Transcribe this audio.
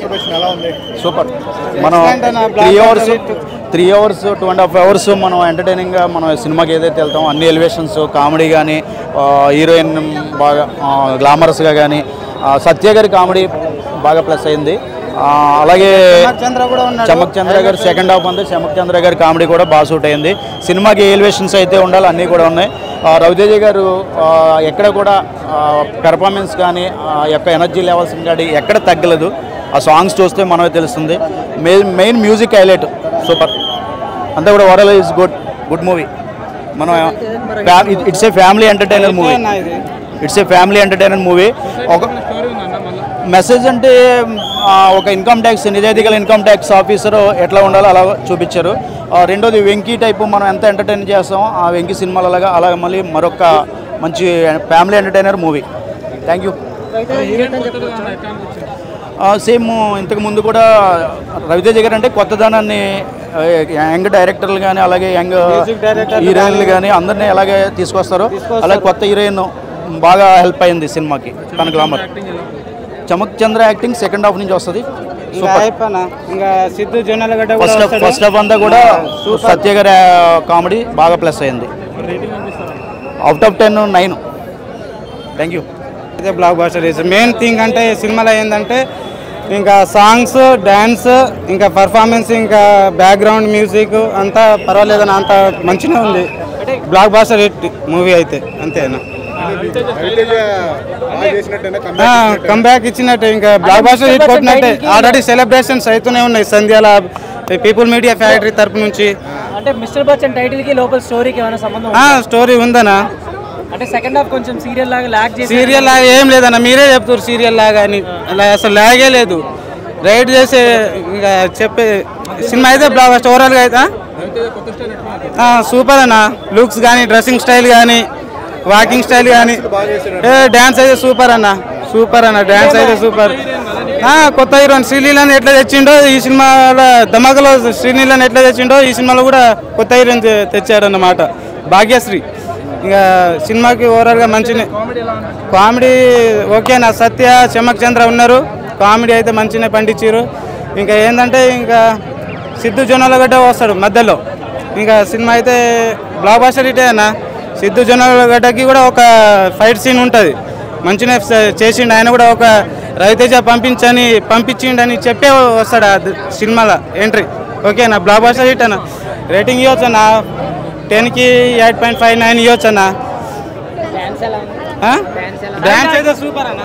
Contribution ఎలా ఉంది? Super. మనం 3 hours 2.5 hours మనం ఎంటర్టైనింగ్గా మనం సినిమాకి ఏదైతే వెళ్తామో అన్ని ఎలివేషన్స్ కామెడీ కానీ హీరోయిన్ బాగా గ్లామరస్గా కానీ సత్య గారి కామెడీ బాగా ప్లస్ అయింది. అలాగే చమక్ చంద్ర గారు సెకండ్ హాఫ్ ఉంది. చమక్ చంద్ర గారి కామెడీ కూడా బాగా సూట్ అయింది. సినిమాకి ఎలివేషన్స్ అయితే ఉండాలి, అన్నీ కూడా ఉన్నాయి. రవితేజ గారు ఎక్కడ కూడా పెర్ఫార్మెన్స్ కానీ యొక్క ఎనర్జీ లెవెల్స్ కానీ ఎక్కడ తగ్గలేదు. ఆ సాంగ్స్ చూస్తే మనమే తెలుస్తుంది. Main music highlight super. అంతా కూడా ఓవరాల్ ఈజ్ గుడ్ మూవీ. మనం it's a family entertainer movie. ఒక మెసేజ్ అంటే ఒక ఇన్కమ్ ట్యాక్స్ నిజాయితీ గల ఇన్కమ్ ట్యాక్స్ ఆఫీసర్ ఎట్లా ఉండాలో అలా చూపించారు. రెండోది వెంకీ టైపు మనం ఎంత ఎంటర్టైన్ చేస్తామో ఆ వెంకీ సినిమాలు అలాగే మళ్ళీ మరొక మంచి family entertainer movie. Thank you. Same ఇంతకు ముందు కూడా రవితేజ గారు అంటే కొత్తదనాన్ని యంగ్ డైరెక్టర్లు కానీ అలాగే యంగ్ హీరోయిన్లు కానీ అందరినీ అలాగే తీసుకొస్తారు. అలాగే కొత్త హీరోయిన్ బాగా హెల్ప్ అయింది సినిమాకి. తన గ్లామర్ చమక్ చంద్ర యాక్టింగ్ సెకండ్ హాఫ్ నుంచి వస్తుంది. ఫస్ట్ హాఫ్ అంతా కూడా సత్య గారి కామెడీ బాగా ప్లస్ అయింది. Out of 10 9. Thank you. అయితే blockbuster is main thing. అంటే సినిమాలో ఏంటంటే ఇంకా సాంగ్స్, డ్యాన్స్, ఇంకా పర్ఫార్మెన్స్, ఇంకా బ్యాక్గ్రౌండ్ మ్యూజిక్ అంతా పర్వాలేదని అంత మంచిగా ఉంది. బ్లాక్ బస్టర్ హిట్ మూవీ అయితే అంతేనా, కంబ్యాక్ ఇచ్చినట్టే. ఇంకా బ్లాక్ బస్టర్ హిట్ కొట్టినట్టే. ఆల్రెడీ సెలబ్రేషన్స్ అవుతూనే ఉన్నాయి సంధ్యాల పీపుల్ మీడియా ఫ్యాక్టరీ తరపు నుంచి. అంటే మిస్టర్ బచ్చన్ టైటిల్ కి లోపల స్టోరీకి ఏమైనా సంబంధం? స్టోరీ ఉందనా? అంటే సెకండ్ హాఫ్ కొంచెం సీరియల్ లాగా లాగ్ చేసి. సీరియల్ లాగా ఏం లేదన్న, మీరే చెప్తారు సీరియల్ లాగా అని. అలా అసలు లాగే లేదు. రైడ్ చేసే ఇంకా చెప్పే సినిమా అయితే బ్లాక్ బస్టర్ ఓవరాల్గా అయితే సూపర్ అన్న. లుక్స్ కానీ, డ్రెస్సింగ్ స్టైల్ కానీ, వాకింగ్ స్టైల్ కానీ, డ్యాన్స్ అయితే సూపర్ అన్న. డ్యాన్స్ అయితే సూపర్. కొత్త హీరోయిన్ శ్రీలీలని ఎట్లా తెచ్చిండో ఈ సినిమాలో, ధమాకలో శ్రీలీలని ఎట్లా తెచ్చిండో ఈ సినిమాలో కూడా కొత్త హీరోయిన్ తెచ్చారన్నమాట, భాగ్యశ్రీ. ఇంకా సినిమాకి ఓవరాల్గా మంచిగా కామెడీ ఓకేనా. సత్య, చమక్ చంద్ర ఉన్నారు. కామెడీ అయితే మంచిగా పండించారు. ఇంకా ఏంటంటే ఇంకా సిద్ధు జొన్నలగడ్డ వస్తాడు మధ్యలో. ఇంకా సినిమా అయితే బ్లాక్ బస్టర్ హిట్ అన్న. సిద్ధు జొన్నలగడ్డకి కూడా ఒక ఫైట్ సీన్ ఉంటుంది, మంచిగా చేసిండు. ఆయన కూడా ఒక రవితేజ పంపించిండని చెప్పే వస్తాడు ఆ సినిమాలో ఎంట్రీ. ఓకేనా, బ్లాక్ బస్టర్ హిట్ అన్న. రేటింగ్ ఇవ్వచ్చు అన్న 10కి 8.5 9 ఇవ్వచ్చు అన్న. డ్యాన్స్ అయితే సూపర్ అన్న.